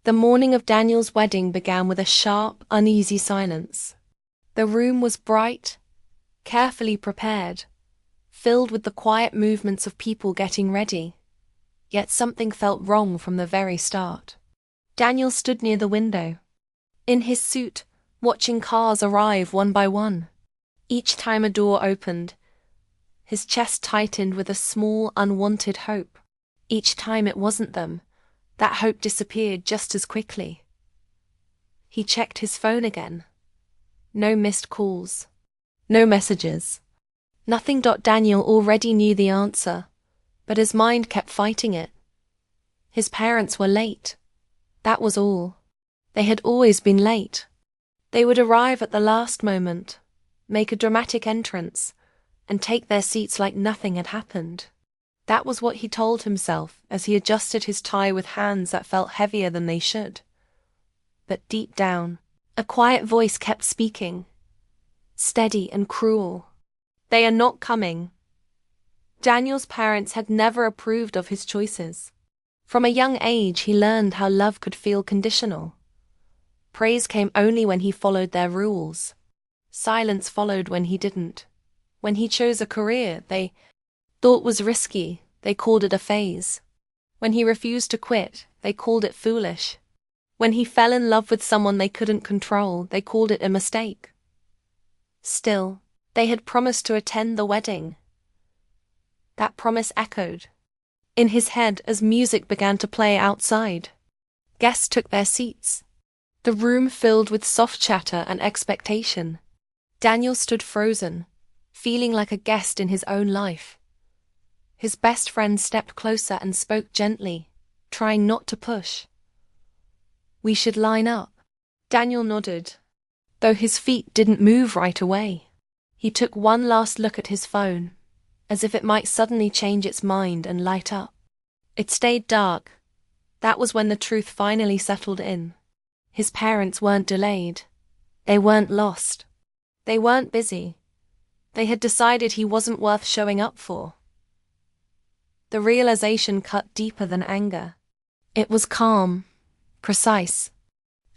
The morning of Daniel's wedding began with a sharp, uneasy silence. The room was bright, carefully prepared, filled with the quiet movements of people getting ready. Yet something felt wrong from the very start. Daniel stood near the window, in his suit, watching cars arrive one by one. Each time a door opened, his chest tightened with a small, unwanted hope. Each time it wasn't them, that hope disappeared just as quickly. He checked his phone again. No missed calls. No messages. Nothing. Daniel already knew the answer, but his mind kept fighting it. His parents were late. That was all. They had always been late. They would arrive at the last moment, make a dramatic entrance, and take their seats like nothing had happened. That was what he told himself as he adjusted his tie with hands that felt heavier than they should. But deep down, a quiet voice kept speaking, steady and cruel. They are not coming. Daniel's parents had never approved of his choices. From a young age, he learned how love could feel conditional. Praise came only when he followed their rules. Silence followed when he didn't. When he chose a career they thought was risky, they called it a phase. When he refused to quit, they called it foolish. When he fell in love with someone they couldn't control, they called it a mistake. Still, they had promised to attend the wedding. That promise echoed in his head as music began to play outside. Guests took their seats. The room filled with soft chatter and expectation. Daniel stood frozen, feeling like a guest in his own life. His best friend stepped closer and spoke gently, trying not to push. "We should line up." Daniel nodded, though his feet didn't move right away. He took one last look at his phone, as if it might suddenly change its mind and light up. It stayed dark. That was when the truth finally settled in. His parents weren't delayed. They weren't lost. They weren't busy. They had decided he wasn't worth showing up for. The realization cut deeper than anger. It was calm, precise,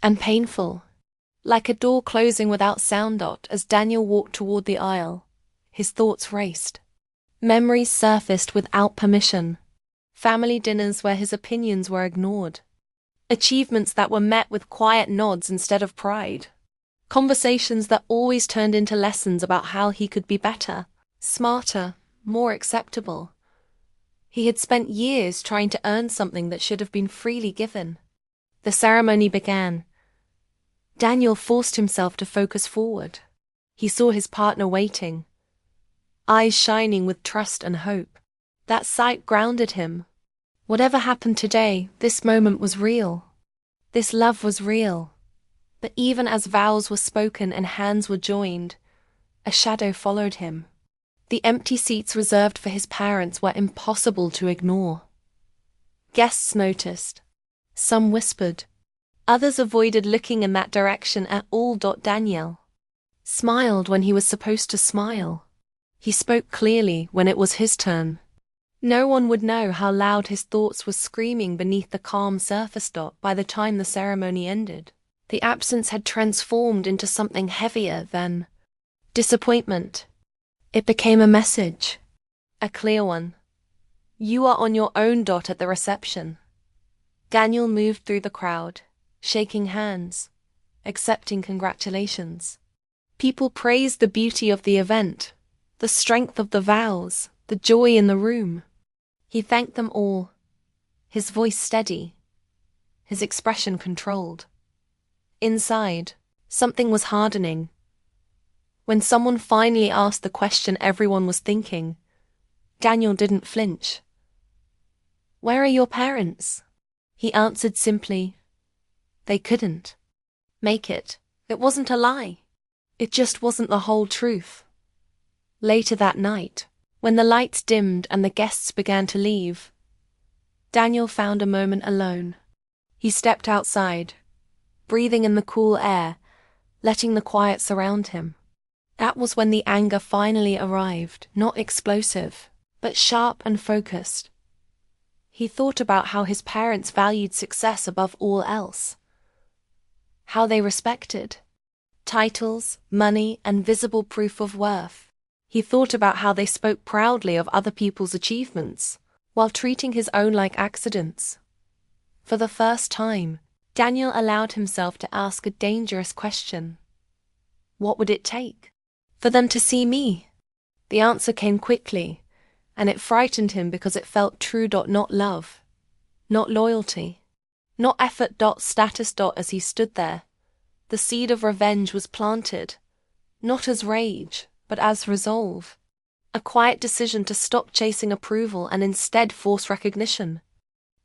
and painful, like a door closing without sound. As Daniel walked toward the aisle, his thoughts raced. Memories surfaced without permission. Family dinners where his opinions were ignored. Achievements that were met with quiet nods instead of pride. Conversations that always turned into lessons about how he could be better, smarter, more acceptable. He had spent years trying to earn something that should have been freely given. The ceremony began. Daniel forced himself to focus forward. He saw his partner waiting, eyes shining with trust and hope. That sight grounded him. Whatever happened today, this moment was real. This love was real. But even as vows were spoken and hands were joined, a shadow followed him. The empty seats reserved for his parents were impossible to ignore. Guests noticed. Some whispered. Others avoided looking in that direction at all. Daniel smiled when he was supposed to smile. He spoke clearly when it was his turn. No one would know how loud his thoughts were screaming beneath the calm surface. By the time the ceremony ended, the absence had transformed into something heavier than disappointment. It became a message, a clear one. "You are on your own." At the reception, Daniel moved through the crowd, shaking hands, accepting congratulations. People praised the beauty of the event, the strength of the vows, the joy in the room. He thanked them all, his voice steady, his expression controlled. Inside, something was hardening. When someone finally asked the question everyone was thinking, Daniel didn't flinch. "Where are your parents?" He answered simply, "They couldn't make it." It wasn't a lie. It just wasn't the whole truth. Later that night, when the lights dimmed and the guests began to leave, Daniel found a moment alone. He stepped outside, breathing in the cool air, letting the quiet surround him. That was when the anger finally arrived, not explosive, but sharp and focused. He thought about how his parents valued success above all else, how they respected titles, money, and visible proof of worth. He thought about how they spoke proudly of other people's achievements, while treating his own like accidents. For the first time, Daniel allowed himself to ask a dangerous question. What would it take for them to see me? The answer came quickly, and it frightened him because it felt true. Not love, not loyalty, not effort. Status. As he stood there, the seed of revenge was planted, not as rage, but as resolve. A quiet decision to stop chasing approval and instead force recognition.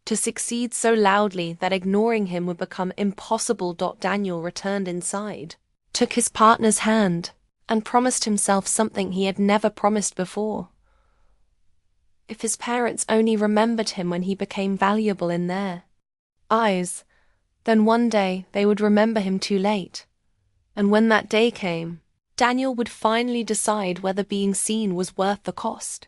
To succeed so loudly that ignoring him would become impossible. Daniel returned inside, took his partner's hand, and promised himself something he had never promised before. If his parents only remembered him when he became valuable in their eyes, then one day they would remember him too late. And when that day came, Daniel would finally decide whether being seen was worth the cost.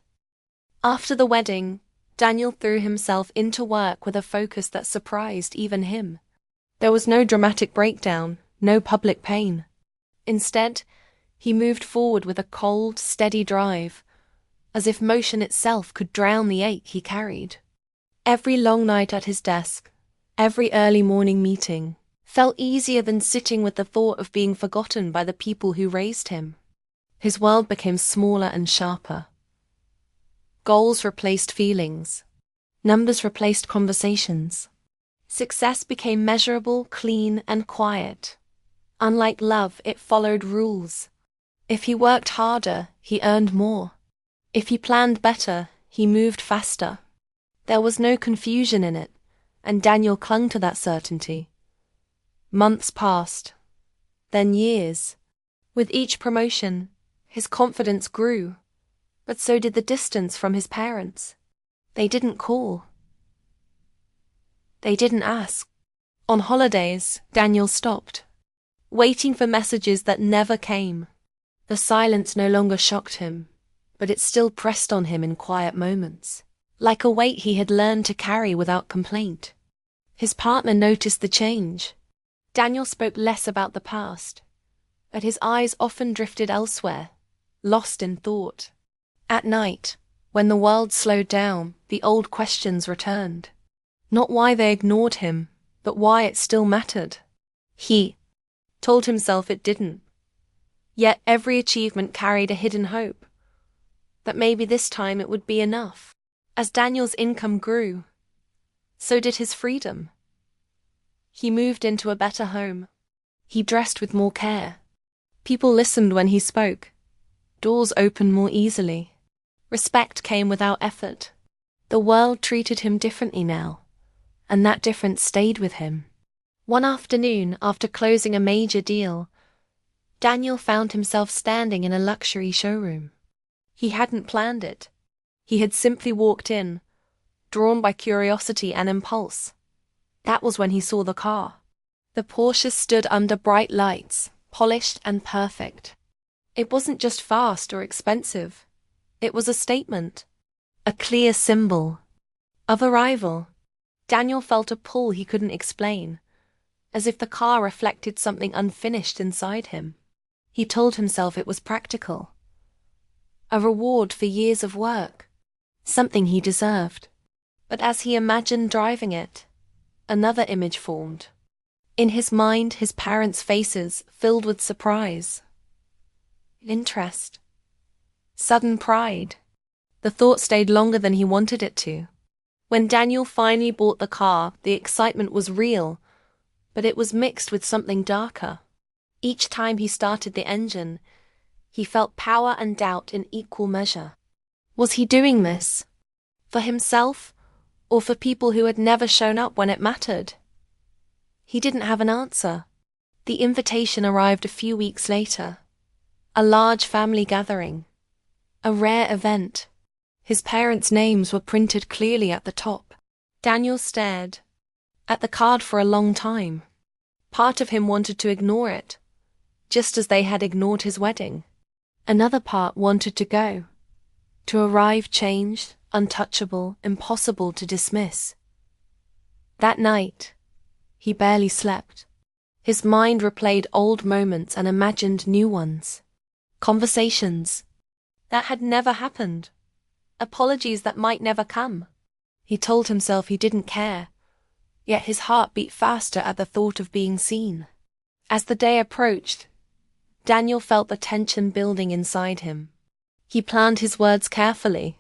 After the wedding, Daniel threw himself into work with a focus that surprised even him. There was no dramatic breakdown, no public pain. Instead, he moved forward with a cold, steady drive, as if motion itself could drown the ache he carried. Every long night at his desk, every early morning meeting, felt easier than sitting with the thought of being forgotten by the people who raised him. His world became smaller and sharper. Goals replaced feelings. Numbers replaced conversations. Success became measurable, clean, and quiet. Unlike love, it followed rules. If he worked harder, he earned more. If he planned better, he moved faster. There was no confusion in it, and Daniel clung to that certainty. Months passed, then years. With each promotion, his confidence grew, but so did the distance from his parents. They didn't call. They didn't ask. On holidays, Daniel stopped, waiting for messages that never came. The silence no longer shocked him, but it still pressed on him in quiet moments, like a weight he had learned to carry without complaint. His partner noticed the change. Daniel spoke less about the past, but his eyes often drifted elsewhere, lost in thought. At night, when the world slowed down, the old questions returned. Not why they ignored him, but why it still mattered. He told himself it didn't. Yet every achievement carried a hidden hope, that maybe this time it would be enough. As Daniel's income grew, so did his freedom. He moved into a better home. He dressed with more care. People listened when he spoke. Doors opened more easily. Respect came without effort. The world treated him differently now, and that difference stayed with him. One afternoon, after closing a major deal, Daniel found himself standing in a luxury showroom. He hadn't planned it. He had simply walked in, drawn by curiosity and impulse. That was when he saw the car. The Porsche stood under bright lights, polished and perfect. It wasn't just fast or expensive. It was a statement, a clear symbol of arrival. Daniel felt a pull he couldn't explain, as if the car reflected something unfinished inside him. He told himself it was practical, a reward for years of work, something he deserved. But as he imagined driving it, another image formed. In his mind, his parents' faces filled with surprise, interest, sudden pride. The thought stayed longer than he wanted it to. When Daniel finally bought the car, the excitement was real, but it was mixed with something darker. Each time he started the engine, he felt power and doubt in equal measure. Was he doing this for himself or for people who had never shown up when it mattered? He didn't have an answer. The invitation arrived a few weeks later. A large family gathering. A rare event. His parents' names were printed clearly at the top. Daniel stared at the card for a long time. Part of him wanted to ignore it, just as they had ignored his wedding. Another part wanted to go, To arrive changed, untouchable, impossible to dismiss. That night, he barely slept. His mind replayed old moments and imagined new ones. Conversations that had never happened. Apologies that might never come. He told himself he didn't care, yet his heart beat faster at the thought of being seen. As the day approached, Daniel felt the tension building inside him. He planned his words carefully,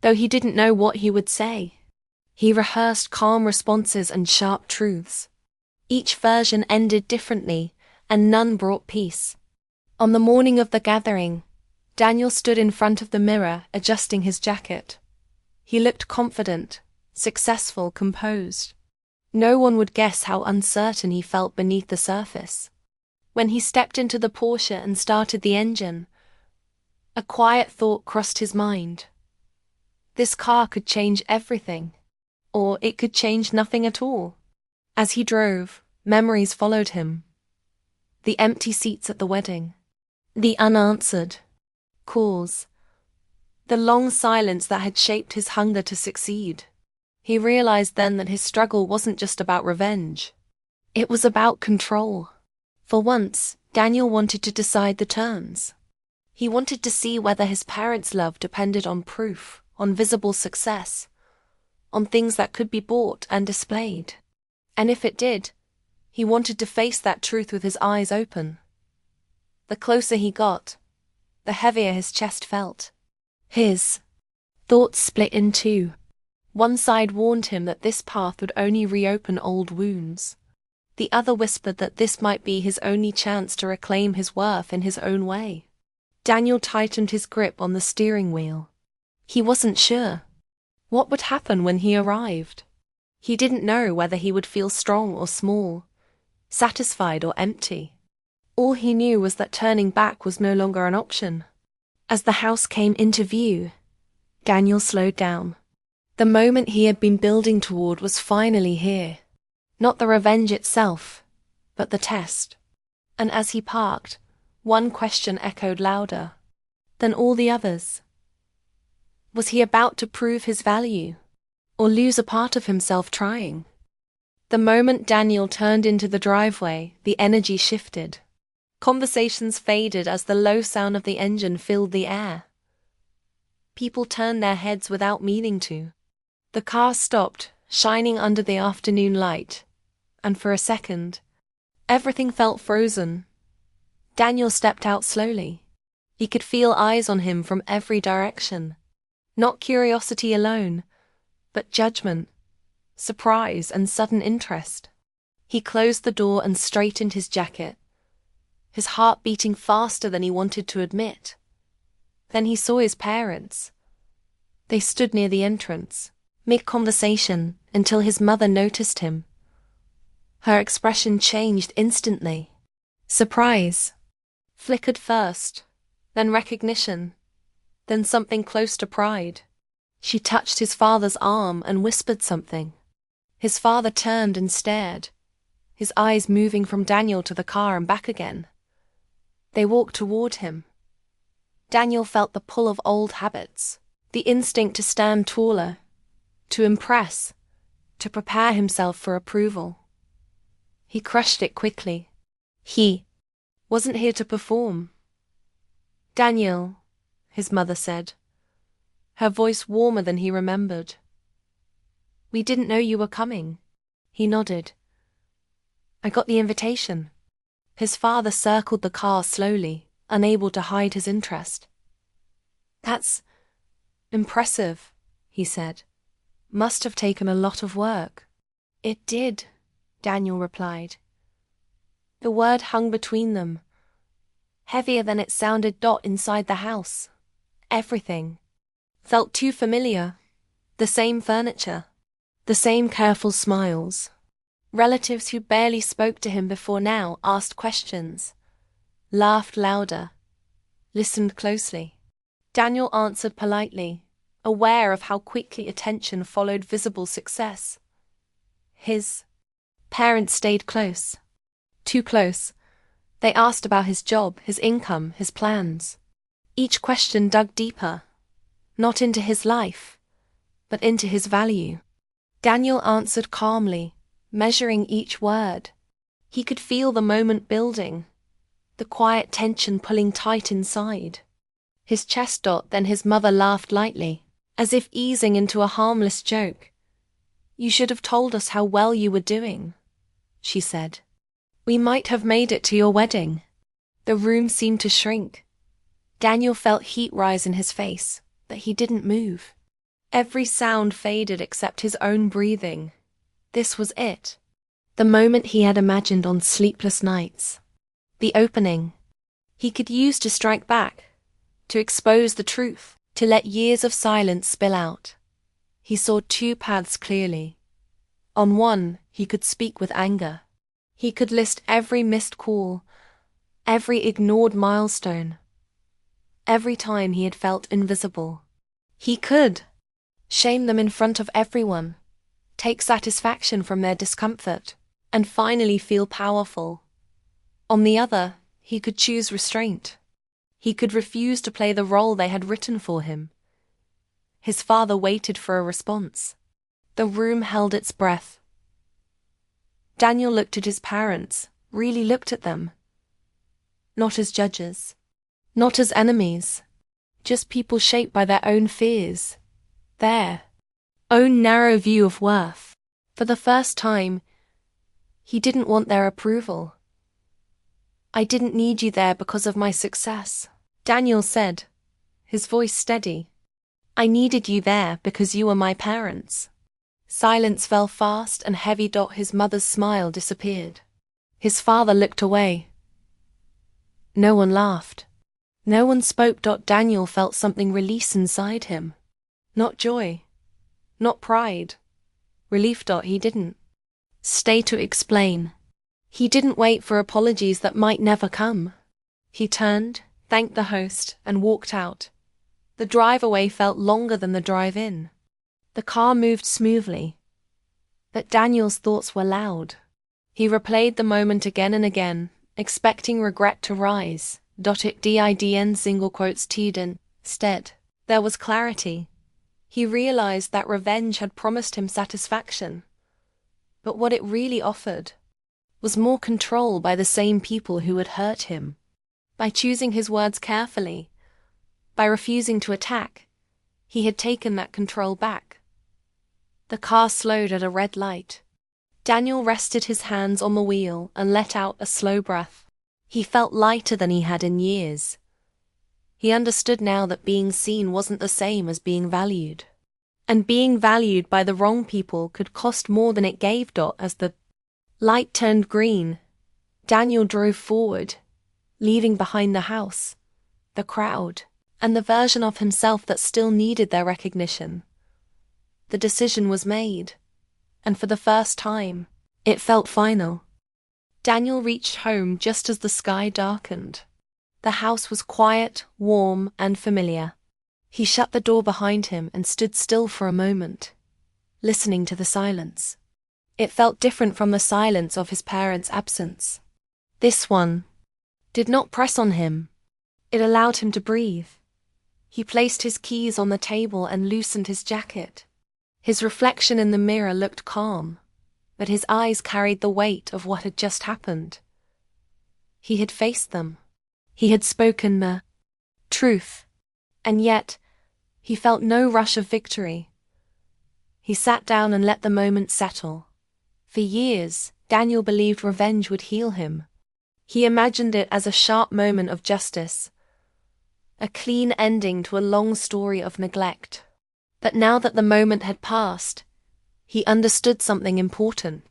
though he didn't know what he would say. He rehearsed calm responses and sharp truths. Each version ended differently, and none brought peace. On the morning of the gathering, Daniel stood in front of the mirror, adjusting his jacket. He looked confident, successful, composed. No one would guess how uncertain he felt beneath the surface. When he stepped into the Porsche and started the engine, a quiet thought crossed his mind. This car could change everything, or it could change nothing at all. As he drove, memories followed him. The empty seats at the wedding, the unanswered calls, the long silence that had shaped his hunger to succeed. He realized then that his struggle wasn't just about revenge. It was about control. For once, Daniel wanted to decide the terms. He wanted to see whether his parents' love depended on proof, on visible success, on things that could be bought and displayed. And if it did, he wanted to face that truth with his eyes open. The closer he got, the heavier his chest felt. His thoughts split in two. One side warned him that this path would only reopen old wounds. The other whispered that this might be his only chance to reclaim his worth in his own way. Daniel tightened his grip on the steering wheel. He wasn't sure. What would happen when he arrived? He didn't know whether he would feel strong or small, satisfied or empty. All he knew was that turning back was no longer an option. As the house came into view, Daniel slowed down. The moment he had been building toward was finally here. Not the revenge itself, but the test. And as he parked, one question echoed louder than all the others. Was he about to prove his value, or lose a part of himself trying? The moment Daniel turned into the driveway, the energy shifted. Conversations faded as the low sound of the engine filled the air. People turned their heads without meaning to. The car stopped, shining under the afternoon light, and for a second, everything felt frozen. Daniel stepped out slowly. He could feel eyes on him from every direction. Not curiosity alone, but judgment, surprise, and sudden interest. He closed the door and straightened his jacket, his heart beating faster than he wanted to admit. Then he saw his parents. They stood near the entrance, mid-conversation, until his mother noticed him. Her expression changed instantly. Surprise flickered first, then recognition, then something close to pride. She touched his father's arm and whispered something. His father turned and stared, his eyes moving from Daniel to the car and back again. They walked toward him. Daniel felt the pull of old habits, the instinct to stand taller, to impress, to prepare himself for approval. He crushed it quickly. He wasn't here to perform. Daniel, his mother said, her voice warmer than he remembered. We didn't know you were coming. He nodded. I got the invitation. His father circled the car slowly, unable to hide his interest. That's impressive, he said. Must have taken a lot of work. It did, Daniel replied. The word hung between them, heavier than it sounded. Inside the house. Everything felt too familiar. The same furniture, the same careful smiles. Relatives who barely spoke to him before now asked questions, laughed louder, listened closely. Daniel answered politely, aware of how quickly attention followed visible success. His parents stayed close. Too close. They asked about his job, his income, his plans. Each question dug deeper. not into his life, but into his value. Daniel answered calmly, measuring each word. He could feel the moment building, the quiet tension pulling tight inside. His chest. Then his mother laughed lightly, as if easing into a harmless joke. "You should have told us how well you were doing," she said. "We might have made it to your wedding." The room seemed to shrink. Daniel felt heat rise in his face, but he didn't move. Every sound faded except his own breathing. This was it. The moment he had imagined on sleepless nights. The opening he could use to strike back, to expose the truth, to let years of silence spill out. He saw two paths clearly. On one, he could speak with anger. He could list every missed call, every ignored milestone, every time he had felt invisible. He could shame them in front of everyone, take satisfaction from their discomfort, and finally feel powerful. On the other, he could choose restraint. He could refuse to play the role they had written for him. His father waited for a response. The room held its breath. Daniel looked at his parents, really looked at them. Not as judges, not as enemies, just people shaped by their own fears, their own narrow view of worth. For the first time, he didn't want their approval. "I didn't need you there because of my success," Daniel said, his voice steady. "I needed you there because you were my parents." Silence fell fast and heavy. His mother's smile disappeared. His father looked away. No one laughed. No one spoke. Daniel felt something release inside him. Not joy. Not pride. Relief. He didn't stay to explain. He didn't wait for apologies that might never come. He turned, thanked the host, and walked out. The drive away felt longer than the drive in. The car moved smoothly, but Daniel's thoughts were loud. He replayed the moment again and again, expecting regret to rise. It didn't single quotes Tiden. Instead, there was clarity. He realized that revenge had promised him satisfaction, but what it really offered was more control by the same people who had hurt him. By choosing his words carefully, by refusing to attack, he had taken that control back. The car slowed at a red light. Daniel rested his hands on the wheel and let out a slow breath. He felt lighter than he had in years. He understood now that being seen wasn't the same as being valued. And being valued by the wrong people could cost more than it gave. As the light turned green, Daniel drove forward, leaving behind the house, the crowd, and the version of himself that still needed their recognition. The decision was made, and for the first time, it felt final. Daniel reached home just as the sky darkened. The house was quiet, warm, and familiar. He shut the door behind him and stood still for a moment, listening to the silence. It felt different from the silence of his parents' absence. This one did not press on him. It allowed him to breathe. He placed his keys on the table and loosened his jacket. His reflection in the mirror looked calm, but his eyes carried the weight of what had just happened. He had faced them. He had spoken the truth, and yet he felt no rush of victory. He sat down and let the moment settle. For years, Daniel believed revenge would heal him. He imagined it as a sharp moment of justice, a clean ending to a long story of neglect. But now that the moment had passed, he understood something important.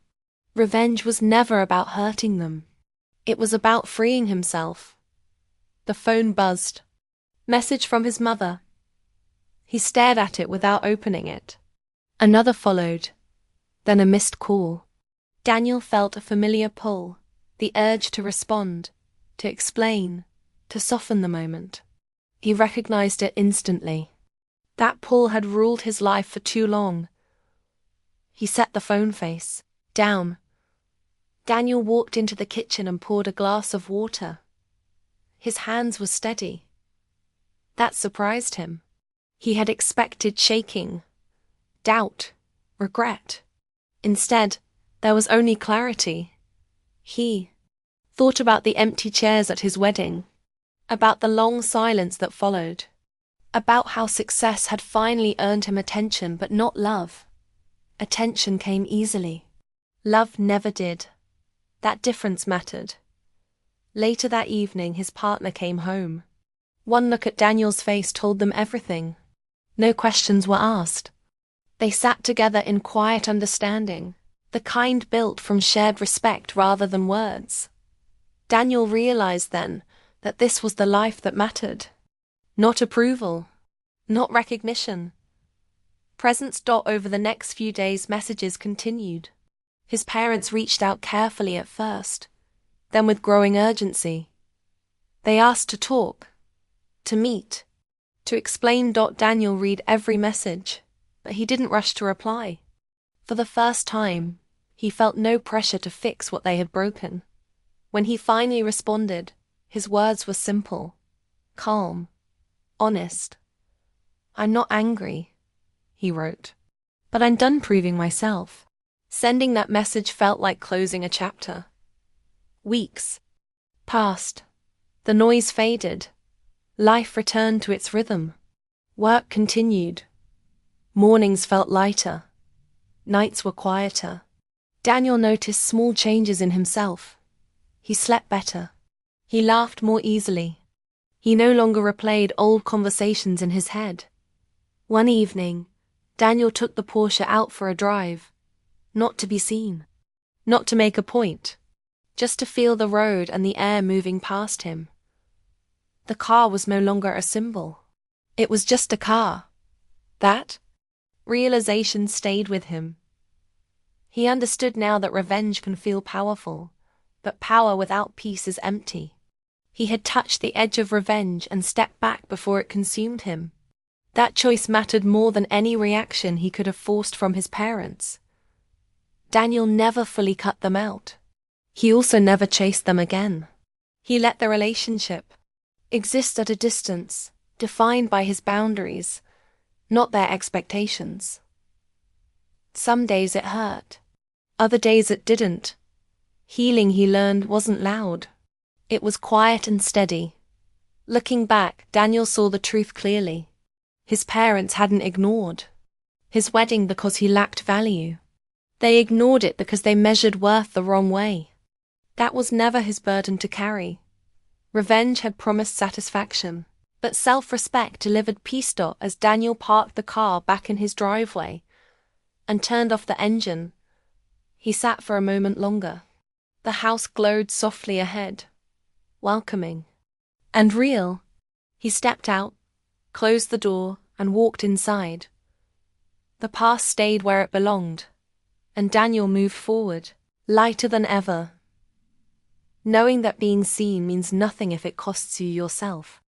Revenge was never about hurting them. It was about freeing himself. The phone buzzed. Message from his mother. He stared at it without opening it. Another followed, then a missed call. Daniel felt a familiar pull, the urge to respond, to explain, to soften the moment. He recognized it instantly. That pull had ruled his life for too long. He set the phone face down. Daniel walked into the kitchen and poured a glass of water. His hands were steady. That surprised him. He had expected shaking, doubt, regret. Instead, there was only clarity. He thought about the empty chairs at his wedding, about the long silence that followed, about how success had finally earned him attention but not love. Attention came easily. Love never did. That difference mattered. Later that evening, his partner came home. One look at Daniel's face told them everything. No questions were asked. They sat together in quiet understanding, the kind built from shared respect rather than words. Daniel realized then that this was the life that mattered. Not approval, not recognition. Presents. Over the next few days, messages continued. His parents reached out carefully at first, then with growing urgency. They asked to talk, to meet, to explain. Daniel read every message, but he didn't rush to reply. For the first time, he felt no pressure to fix what they had broken. When he finally responded, his words were simple, calm, honest. "I'm not angry," he wrote, "but I'm done proving myself." Sending that message felt like closing a chapter. Weeks passed. The noise faded. Life returned to its rhythm. Work continued. Mornings felt lighter. Nights were quieter. Daniel noticed small changes in himself. He slept better. He laughed more easily. He no longer replayed old conversations in his head. One evening, Daniel took the Porsche out for a drive. Not to be seen. Not to make a point. Just to feel the road and the air moving past him. The car was no longer a symbol. It was just a car. That realization stayed with him. He understood now that revenge can feel powerful, but power without peace is empty. He had touched the edge of revenge and stepped back before it consumed him. That choice mattered more than any reaction he could have forced from his parents. Daniel never fully cut them out. He also never chased them again. He let the relationship exist at a distance, defined by his boundaries, not their expectations. Some days it hurt. Other days it didn't. Healing, he learned, wasn't loud. It was quiet and steady. Looking back, Daniel saw the truth clearly. His parents hadn't ignored his wedding because he lacked value. They ignored it because they measured worth the wrong way. That was never his burden to carry. Revenge had promised satisfaction, but self-respect delivered peace. As Daniel parked the car back in his driveway and turned off the engine, he sat for a moment longer. The house glowed softly ahead, welcoming and real. He stepped out, closed the door, and walked inside. The past stayed where it belonged, and Daniel moved forward, lighter than ever, knowing that being seen means nothing if it costs you yourself.